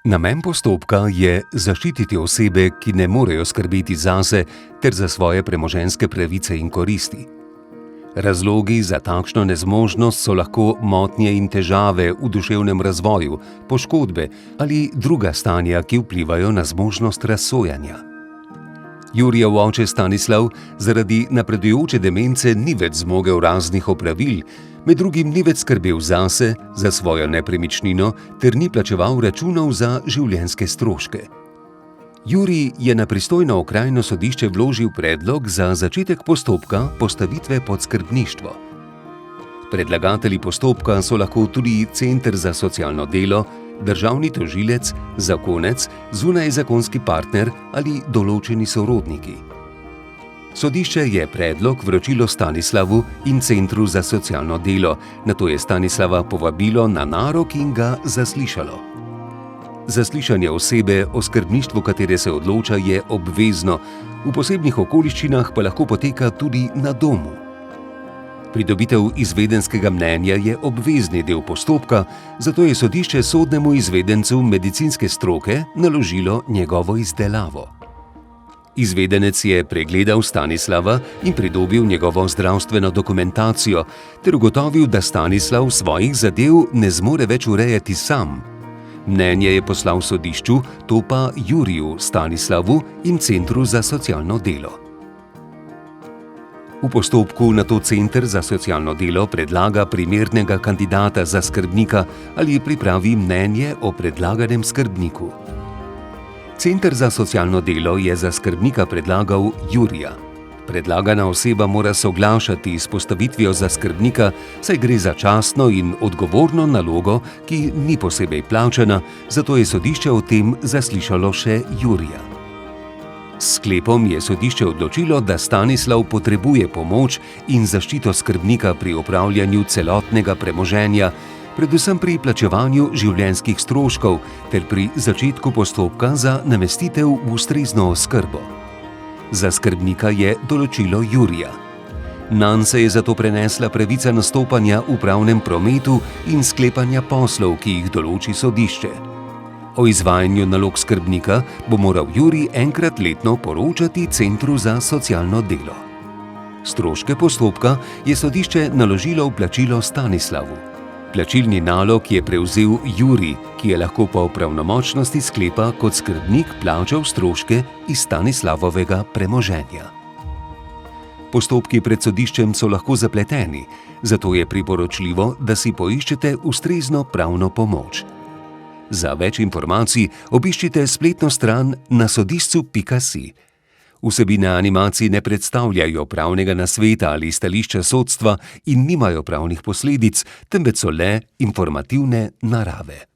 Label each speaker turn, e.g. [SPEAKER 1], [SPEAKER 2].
[SPEAKER 1] Namen postopka je zaščititi osebe, ki ne morejo skrbeti zase ter za svoje premoženjske pravice in koristi. Razlogi za takšno nezmožnost so lahko motnje in težave v duševnem razvoju, poškodbe ali druga stanja, ki vplivajo na zmožnost razsojanja. Jurijev oče Stanislav zaradi napredujoče demence ni več zmogel raznih opravil, med drugim ni več skrbel zase, za svojo nepremičnino ter ni plačeval računov za življenjske stroške. Jurij je na pristojno okrajno sodišče vložil predlog za začetek postopka postavitve pod skrbništvo. Predlagatelji postopka so lahko tudi Center za socialno delo, državni tožilec, zakonec, zunajzakonski partner ali določeni sorodniki. Sodišče je predlog vročilo Stanislavu in Centru za socialno delo, nato je Stanislava povabilo na narok in ga zaslišalo. Zaslišanje osebe, o skrbništvu katere se odloča, je obvezno, v posebnih okoliščinah pa lahko poteka tudi na domu. Pridobitev izvedenskega mnenja je obvezni del postopka, zato je sodišče sodnemu izvedencu medicinske stroke naložilo njegovo izdelavo. Izvedenec je pregledal Stanislava in pridobil njegovo zdravstveno dokumentacijo ter ugotovil, da Stanislav svojih zadev ne zmore več urejati sam. Mnenje je poslal sodišču, to pa Juriju, Stanislavu in Centru za socialno delo. V postopku nato Center za socialno delo predlaga primernega kandidata za skrbnika ali pripravi mnenje o predlaganem skrbniku. Center za socialno delo je za skrbnika predlagal Jurija. Predlagana oseba mora soglašati s postavitvijo za skrbnika, saj gre za častno in odgovorno nalogo, ki ni posebej plačana, zato je sodišče o tem zaslišalo še Jurija. S sklepom je sodišče odločilo, da Stanislav potrebuje pomoč in zaščito skrbnika pri upravljanju celotnega premoženja, predvsem pri plačevanju življenjskih stroškov ter pri začetku postopka za namestitev v ustrezno oskrbo. Za skrbnika je določilo Jurija. Nanj se je zato prenesla pravica nastopanja v pravnem prometu in sklepanja poslov, ki jih določi sodišče. O izvajanju nalog skrbnika bo moral Jurij enkrat letno poročati Centru za socialno delo. Stroške postopka je sodišče naložilo v plačilo Stanislavu. Plačilni nalog je prevzel Jurij, ki je lahko po pravnomočnosti sklepa kot skrbnik plačal stroške iz Stanislavovega premoženja. Postopki pred sodiščem so lahko zapleteni, zato je priporočljivo, da si poiščete ustrezno pravno pomoč. Za več informacij obiščite spletno stran nasodiscu.si. Vsebine animacij ne predstavljajo pravnega nasveta ali stališča sodstva in nimajo pravnih posledic, temveč so le informativne narave.